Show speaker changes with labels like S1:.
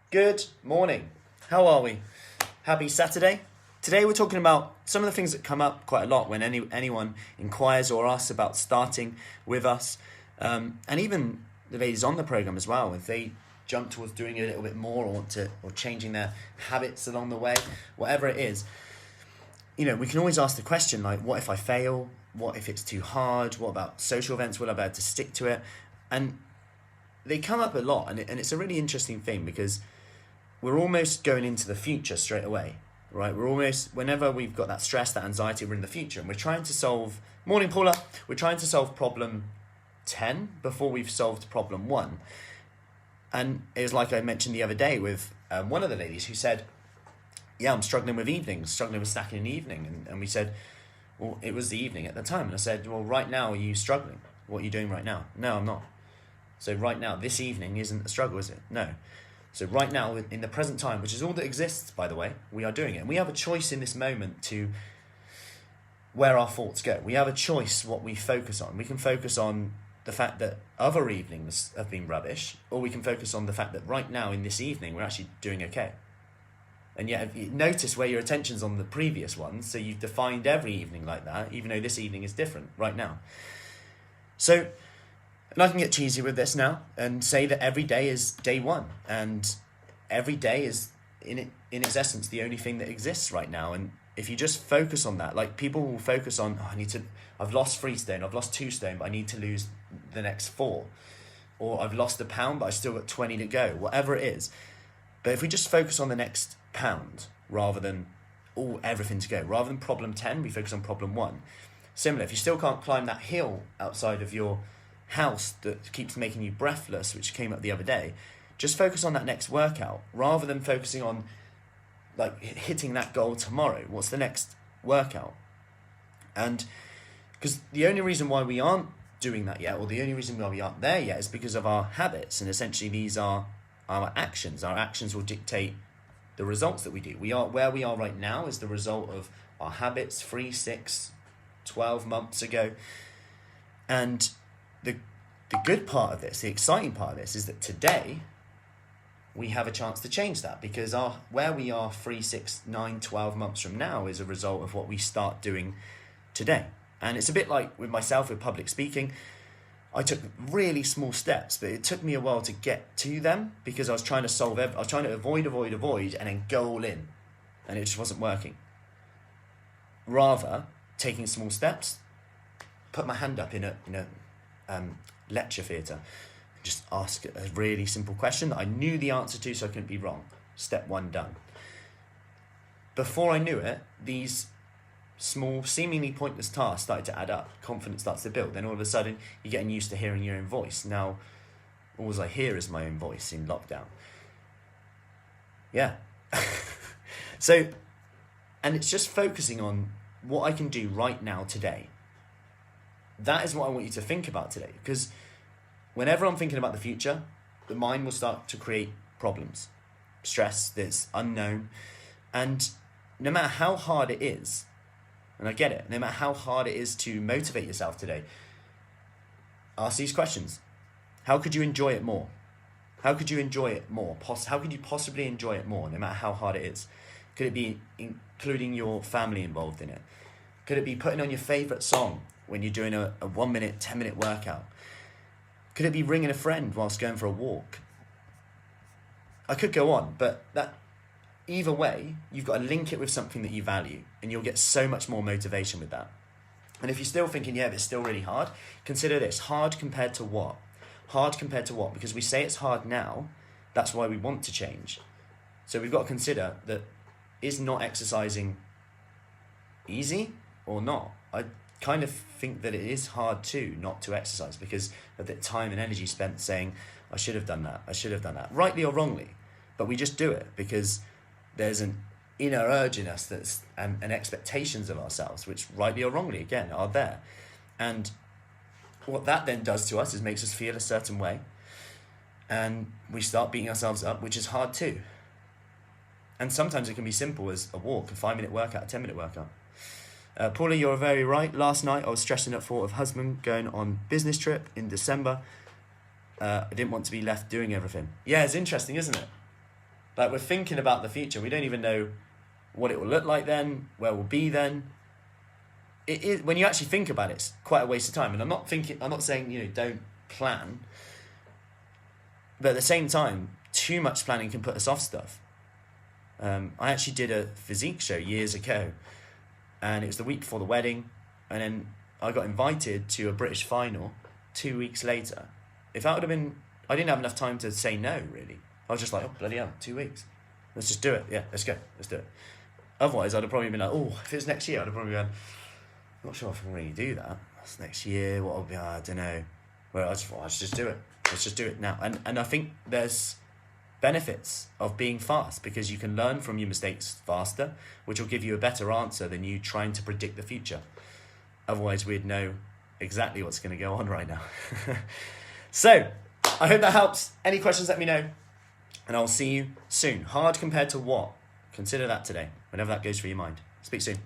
S1: Good morning. How are we? Happy Saturday. Today we're talking about some of the things that come up quite a lot when anyone inquires or asks about starting with us, and even the ladies on the program as well. If they jump towards doing it a little bit more or changing their habits along the way, whatever it is, we can always ask the question like, what if I fail? What if it's too hard? What about social events? Will I be able to stick to it? And they come up a lot, and it's a really interesting thing because we're almost going into the future straight away, right? We're almost, whenever we've got that stress, that anxiety, we're in the future, and we're trying to solve, morning Paula, we're trying to solve problem 10 before we've solved problem 1. And it was like I mentioned the other day with one of the ladies who said, yeah, I'm struggling with evenings, struggling with snacking in the evening. And we said, well, it was the evening at the time. And I said, well, right now, are you struggling? What are you doing right now? No, I'm not. So right now, this evening isn't a struggle, is it? No. So right now, in the present time, which is all that exists, by the way, we are doing it. And we have a choice in this moment to where our thoughts go. We have a choice what we focus on. We can focus on the fact that other evenings have been rubbish, or we can focus on the fact that right now, in this evening, we're actually doing okay. And yet, notice where your attention's on the previous one, so you've defined every evening like that, even though this evening is different right now. So, and I can get cheesy with this now and say that every day is day one, and every day is in its essence the only thing that exists right now. And if you just focus on that, like people will focus on, I've lost 3 stone, I've lost 2 stone, but I need to lose the next 4, or I've lost £1, but I still got 20 to go, whatever it is. But if we just focus on the next pound rather than everything to go, rather than problem 10, we focus on problem 1. Similar, if you still can't climb that hill outside of your house that keeps making you breathless, which came up the other day, just focus on that next workout rather than focusing on like hitting that goal tomorrow. What's the next workout? And because the only reason why we aren't doing that yet, or the only reason why we aren't there yet, is because of our habits. And essentially these are our actions. Our actions will dictate the results that we do. Where we are right now is the result of our habits 3, 6, 12 months ago. And the good part of this, the exciting part of this, is that today we have a chance to change that, because where we are 3, 6, 9, 12 months from now is a result of what we start doing today. And it's a bit like with myself with public speaking. I took really small steps, but it took me a while to get to them because I was trying to I was trying to avoid, and then go all in, and it just wasn't working. Rather, taking small steps, put my hand up in a lecture theatre, just ask a really simple question that I knew the answer to, so I couldn't be wrong. Step 1 done. Before I knew it, these small, seemingly pointless tasks started to add up. Confidence starts to build. Then all of a sudden, you're getting used to hearing your own voice. Now, all I hear is my own voice in lockdown. Yeah. So, and it's just focusing on what I can do right now today. That is what I want you to think about today. Because whenever I'm thinking about the future, the mind will start to create problems. Stress that's unknown. And no matter how hard it is, and I get it, no matter how hard it is to motivate yourself today, ask these questions. How could you enjoy it more? How could you enjoy it more? How could you possibly enjoy it more, no matter how hard it is? Could it be including your family involved in it? Could it be putting on your favourite song when you're doing a 1 minute, 10 minute workout? Could it be ringing a friend whilst going for a walk? I could go on, but either way, you've got to link it with something that you value, and you'll get so much more motivation with that. And if you're still thinking, yeah, but it's still really hard, consider this. Hard compared to what? Hard compared to what? Because we say it's hard now, that's why we want to change. So we've got to consider that, is not exercising easy or not? I kind of think that it is hard too not to exercise because of the time and energy spent saying, I should have done that, rightly or wrongly. But we just do it because there's an inner urge in us that's and expectations of ourselves, which rightly or wrongly, again, are there. And what that then does to us is makes us feel a certain way, and we start beating ourselves up, which is hard too. And sometimes it can be simple as a walk, a 5-minute workout, a 10-minute workout. Paula, you're very right. Last night I was stressing at thought of husband going on business trip in December. I didn't want to be left doing everything. Yeah, it's interesting, isn't it? Like, we're thinking about the future. We don't even know what it will look like then, where we'll be then. It is, when you actually think about it, it's quite a waste of time. And I'm not saying, don't plan. But at the same time, too much planning can put us off stuff. I actually did a physique show years ago, and it was the week before the wedding, and then I got invited to a British final 2 weeks later. If that would have been, I didn't have enough time to say no, really. I was just like, oh, bloody hell, 2 weeks. Let's just do it. Yeah, let's go. Let's do it. Otherwise, I'd have probably been like, oh, if it was next year, I'd have probably been, not sure if I can really do that. That's next year, what will be, I don't know. Well, I just thought, let's just do it. Let's just do it now. And I think there's benefits of being fast, because you can learn from your mistakes faster, which will give you a better answer than you trying to predict the future. Otherwise, we'd know exactly what's going to go on right now. So, I hope that helps. Any questions, let me know. And I'll see you soon. Hard compared to what? Consider that today, whenever that goes through your mind. Speak soon.